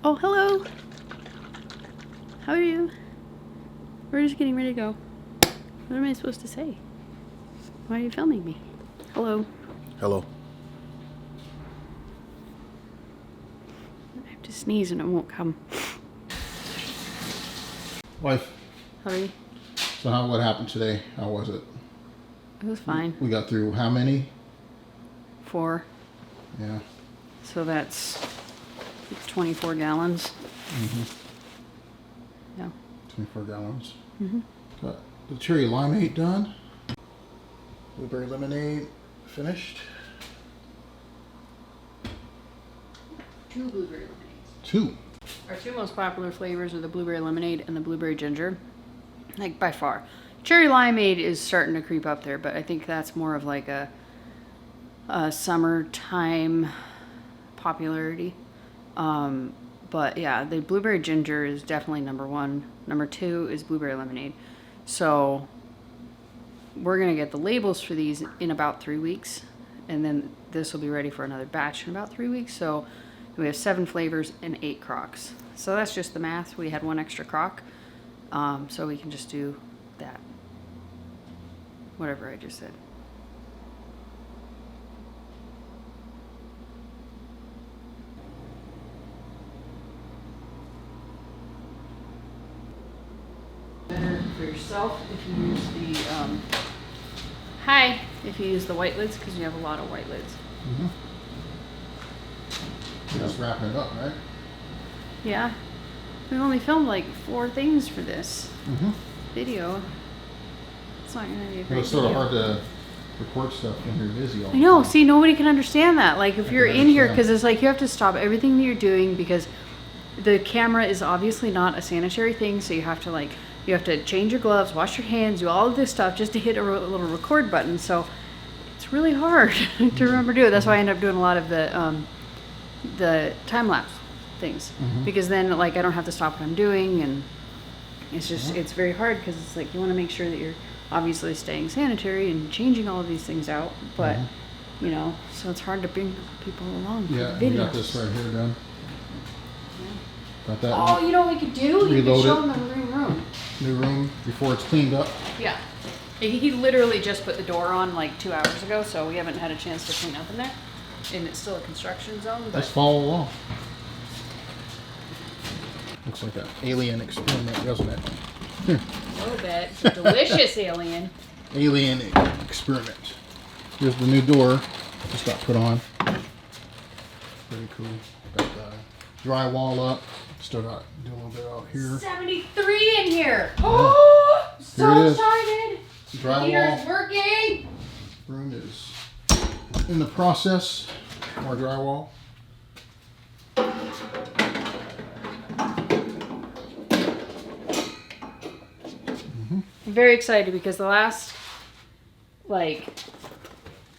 Oh, hello. How are you? We're just getting ready to go. What am I supposed to say? Why are you filming me? Hello. Hello. I have to sneeze and it won't come. Wife. Hurry. So what happened today? How was it? It was fine. We got through how many? 4. Yeah. So that's 24 gallons. Mm-hmm. Yeah. 24 gallons. Mm-hmm. Got the cherry limeade done. Blueberry lemonade finished. 2 blueberry lemonades. 2. Our 2 most popular flavors are the blueberry lemonade and the blueberry ginger. Like, by far. Cherry limeade is starting to creep up there, but I think that's more of like a summertime popularity. But yeah, the blueberry ginger is definitely number 1. Number 2 is blueberry lemonade. So we're going to get the labels for these in about 3 weeks. And then this will be ready for another batch in about 3 weeks. So we have 7 flavors and 8 crocks. So that's just the math. We had 1 extra crock. So we can just do that. Whatever I just said. Better for yourself if you use the if you use the white lids, because you have a lot of white lids. Mm-hmm. Just wrapping it up, right? Yeah, we only filmed like 4 things for this video. It's not gonna be a great It's sort of video. hard to record stuff when you're busy all the I know. time. See, nobody can understand that. Like, if you're in here, understand. because it's like you have to stop everything that you're doing because the camera is obviously not a sanitary thing. So you have to change your gloves, wash your hands, do all of this stuff just to hit a little record button. So it's really hard to remember to do it. That's why I end up doing a lot of the time lapse things because then like I don't have to stop what I'm doing, and it's just it's very hard because it's like you want to make sure that you're obviously staying sanitary and changing all of these things out, but you know, so it's hard to bring people along for the Yeah, videos. we got this right here done. Got that Oh, you know what we could do? You could Reload show it. them the new room. new room before it's cleaned up. Yeah. He literally just put the door on like 2 hours ago, so we haven't had a chance to clean up in there. And it's still a construction zone, but Let's follow along. Looks like an alien experiment, doesn't it? a little bit. It's a delicious alien. Alien experiment. Here's the new door. Just got put on. Pretty cool. Got the drywall up. Still got do a little bit out here. 73 in here. Oh, so Here it is. excited. Heater's Drywall working. room is in the process. More drywall. I'm very excited because the last like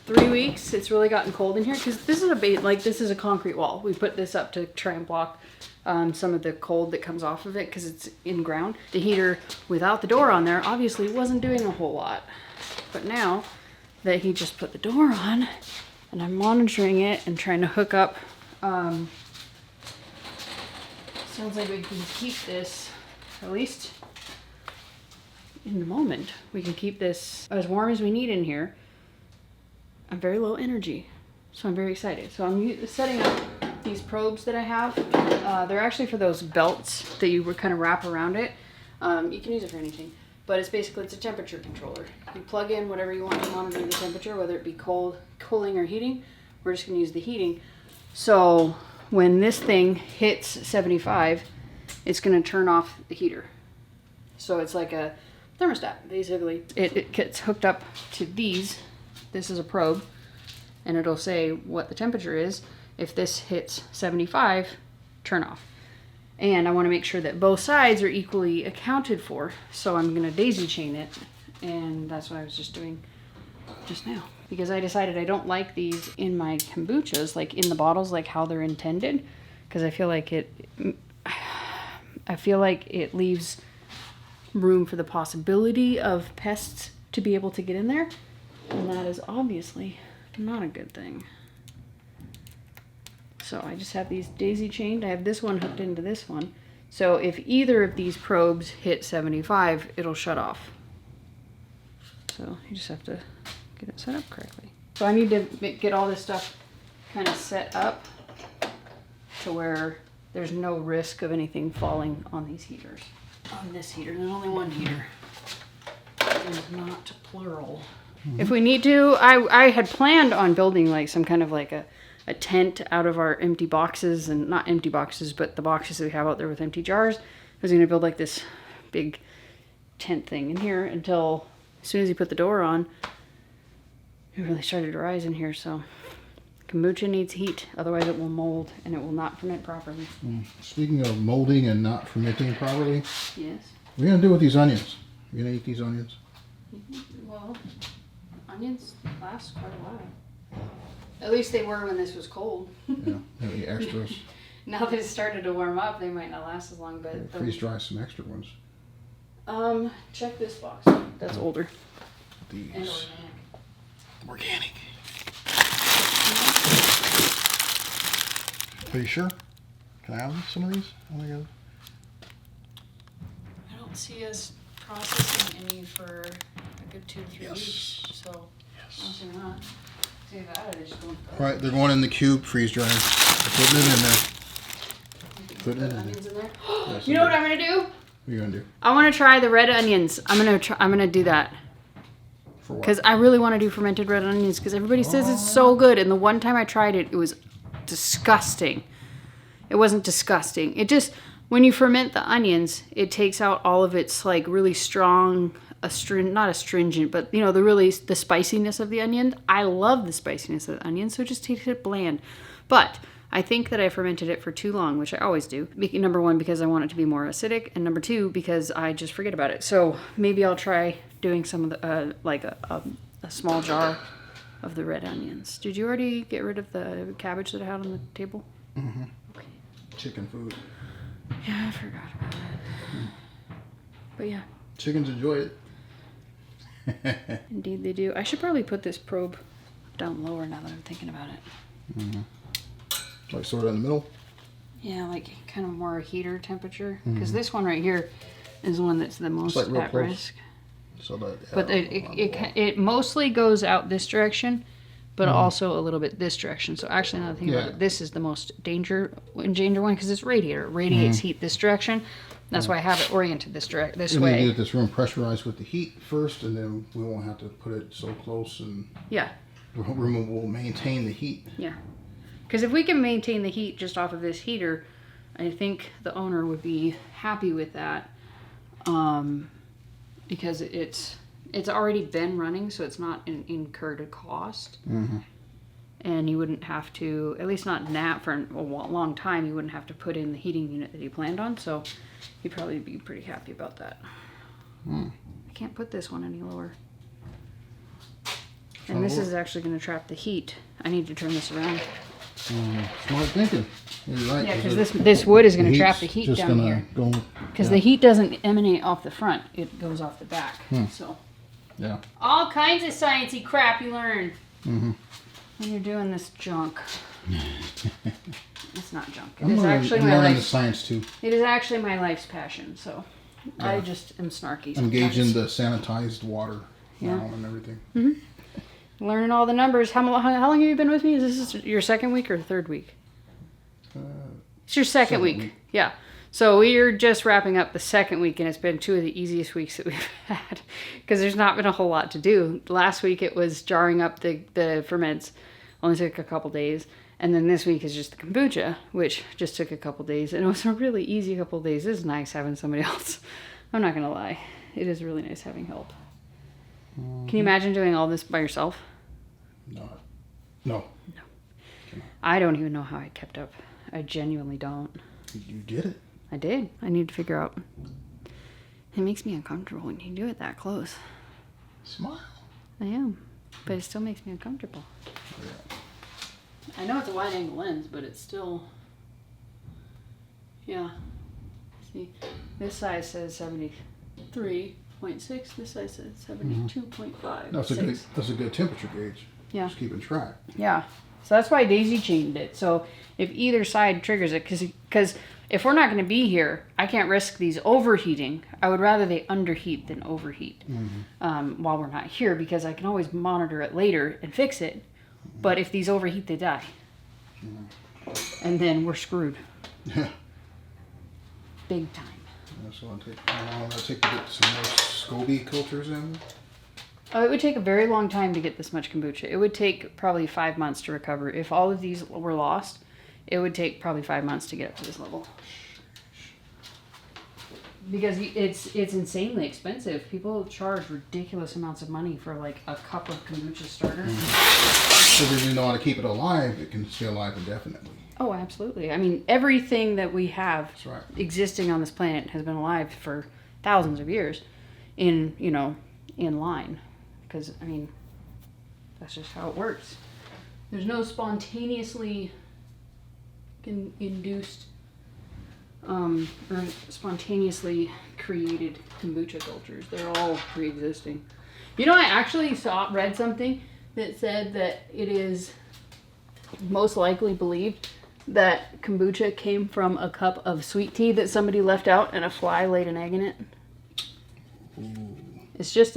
3 weeks it's really gotten cold in here because this is a concrete wall. We put this up to try and block some of the cold that comes off of it because it's in ground. The heater without the door on there obviously wasn't doing a whole lot, but now that he just put the door on and I'm monitoring it and trying to hook up, sounds like we can keep this at least in the moment. We can keep this as warm as we need in here. I'm very low energy, so I'm very excited. So I'm setting up these probes that I have. They're actually for those belts that you would kind of wrap around it. You can use it for anything, but it's a temperature controller. You plug in whatever you want to monitor the temperature, whether it be cooling or heating. We're just going to use the heating. So when this thing hits 75, it's going to turn off the heater. So it's like a thermostat, basically. It gets hooked up to these. This is a probe, and it'll say what the temperature is. If this hits 75, turn off. And I want to make sure that both sides are equally accounted for. So I'm going to daisy chain it, and that's what I was just doing just now. Because I decided I don't like these in my kombuchas, like in the bottles, like how they're intended. Because I feel like it leaves room for the possibility of pests to be able to get in there, and that is obviously not a good thing. So I just have these daisy chained. I have this one hooked into this one. So if either of these probes hit 75, it'll shut off. So you just have to get it set up correctly. So I need to get all this stuff kind of set up to where there's no risk of anything falling on these heaters. On this heater, there's only one heater. There's not plural. If we need to, I had planned on building like some kind of like a tent out of our empty boxes, and not empty boxes, but the boxes that we have out there with empty jars. I was going to build like this big tent thing in here until as soon as you put the door on, it really started to rise in here. So kombucha needs heat, otherwise it will mold and it will not ferment properly. Speaking of molding and not fermenting properly, Yes. what are you going to do with these onions? You going to eat these onions? Well, onions last quite a while. At least they were when this was cold. Yeah, maybe extras. Now that it's started to warm up, they might not last as long, but... Freeze dry some extra ones. Check this box. That's older. These. And Organic. Are you sure? Can I have some of these? Oh my God. I don't see us processing any for a good 2 to 3 weeks, so honestly we're not. See that, they just go in the Alright, they're going in the cube freeze dryer. Putting it in there. Putting it in onions in there. Yes, You know what I'm gonna do? What are you gonna do? I want to try the red onions. I'm gonna do that. For what? Because I really want to do fermented red onions because everybody says it's so good. And the one time I tried it, it was disgusting. It wasn't disgusting. It just, when you ferment the onions, it takes out all of its like really strong, not astringent, but you know, the spiciness of the onion. I love the spiciness of the onion, so it just tastes it bland. But I think that I fermented it for too long, which I always do. Number one, because I want it to be more acidic, and number two, because I just forget about it. So maybe I'll try doing some of the, like a small jar of the red onions. Did you already get rid of the cabbage that I had on the table? Mm-hmm. Okay. Chicken food. Yeah, I forgot about it. But yeah. Chickens enjoy it. Indeed they do. I should probably put this probe down lower now that I'm thinking about it. Mm-hmm. Like sort of in the middle? Yeah, like kind of more heater temperature. Because this one right here is the one that's the most like at close. risk. So that, yeah, But it mostly goes out this direction, but also a little bit this direction. So actually, now that I think about it, this is the most danger one because it's radiator. It radiates heat this direction. That's why I have it oriented this way. We need to get this room pressurized with the heat first, and then we won't have to put it so close, and yeah, the room will maintain the heat. Yeah. Because if we can maintain the heat just off of this heater, I think the owner would be happy with that. Because it's already been running, so it's not an incurred cost. Mm-hmm. And you wouldn't have to, at least not now for a long time, you wouldn't have to put in the heating unit that you planned on. So you'd probably be pretty happy about that. I can't put this one any lower. And this is actually going to trap the heat. I need to turn this around. Smart thinking. You're right. Yeah, because this wood is going to trap the heat just down gonna here. Because yeah. the heat doesn't emanate off the front; it goes off the back. So, yeah, all kinds of sciencey crap you learn when you're doing this junk. It's not junk. It is actually my learning the life's. science too. It is actually my life's passion. So, I just am snarky. I'm sometimes. gauging the sanitized water now and everything. Learning all the numbers. How long have you been with me? Is this your second week or third week? It's your second week. Yeah. So we're just wrapping up the second week, and it's been 2 of the easiest weeks that we've had because there's not been a whole lot to do. Last week it was jarring up the ferments. Only took a couple days. And then this week is just the kombucha, which just took a couple days. And it was a really easy couple of days. It is nice having somebody else. I'm not going to lie. It is really nice having help. Can you imagine doing all this by yourself? No. I don't even know how I kept up. I genuinely don't. You did it. I did. I need to figure out. It makes me uncomfortable when you do it that close. Smile. I am. But it still makes me uncomfortable. Yeah. I know it's a wide angle lens, but it's still... Yeah. See, this size says 73.6. This size says 72.5. That's a good temperature gauge. Yeah. Just keeping track. Yeah. So that's why Daisy chained it. So if either side triggers it, because if we're not going to be here, I can't risk these overheating. I would rather they underheat than overheat while we're not here, because I can always monitor it later and fix it. But if these overheat, they die. And then we're screwed. Yeah. Big time. So I'll take, how long will it take to get some more Scoby cultures in? Oh, it would take a very long time to get this much kombucha. It would take probably 5 months to recover. If all of these were lost, it would take probably 5 months to get up to this level. Because it's insanely expensive. People charge ridiculous amounts of money for like a cup of kombucha starter. So if you know how to keep it alive, it can stay alive indefinitely. Oh, absolutely. I mean, everything that we have That's right. existing on this planet has been alive for thousands of years in line. Because, I mean, that's just how it works. There's no spontaneously induced or spontaneously created kombucha cultures. They're all pre-existing. You know, I actually read something that said that it is most likely believed that kombucha came from a cup of sweet tea that somebody left out and a fly laid an egg in it. Ooh. It's just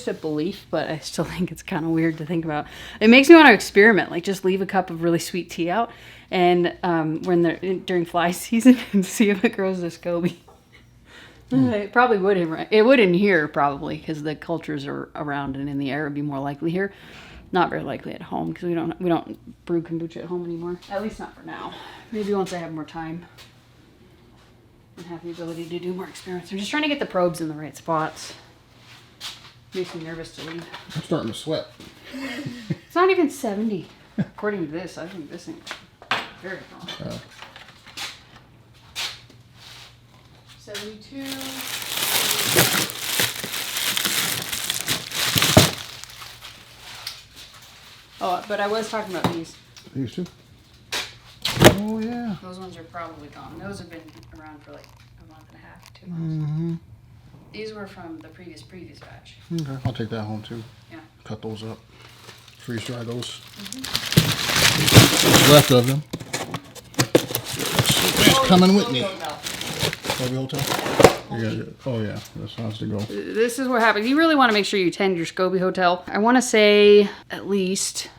a belief, but I still think it's kind of weird to think about. It makes me want to experiment, like just leave a cup of really sweet tea out, and when they're during fly season, and see if it grows a Scoby. It probably would. It would in here probably, because the cultures are around and in the air. It would be more likely here. Not very likely at home, because we don't brew kombucha at home anymore. At least not for now. Maybe once I have more time and have the ability to do more experiments. I'm just trying to get the probes in the right spots. Makes me nervous to leave. I'm starting to sweat. It's not even 70. According to this, I think this thing's very wrong. 72. Oh, but I was talking about these. These two? Oh, yeah. Those ones are probably gone. Those have been around for like a month and a half, 2 months. Mm-hmm. These were from the previous batch. Okay, I'll take that home too. Yeah. Cut those up. Freeze dry those. What's left of them. It's coming with me. Scoby Hotel? Yeah. Oh yeah, that sounds to go. This is what happens. You really want to make sure you tend your Scoby Hotel. I want to say at least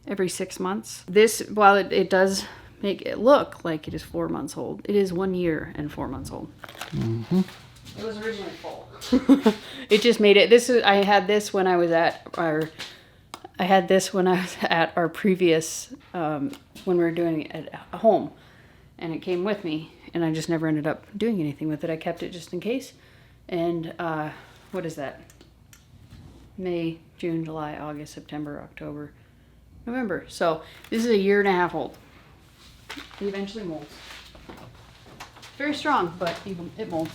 every 6 months. This, while it does make it look like it is 4 months old, it is 1 year and 4 months old. Mm-hmm. It was originally full. It just made it. I had this when I was at our previous when we were doing it at home, and it came with me, and I just never ended up doing anything with it. I kept it just in case. And what is that? May, June, July, August, September, October, November. So this is 1.5 years old. It eventually molds. Very strong, but it molds.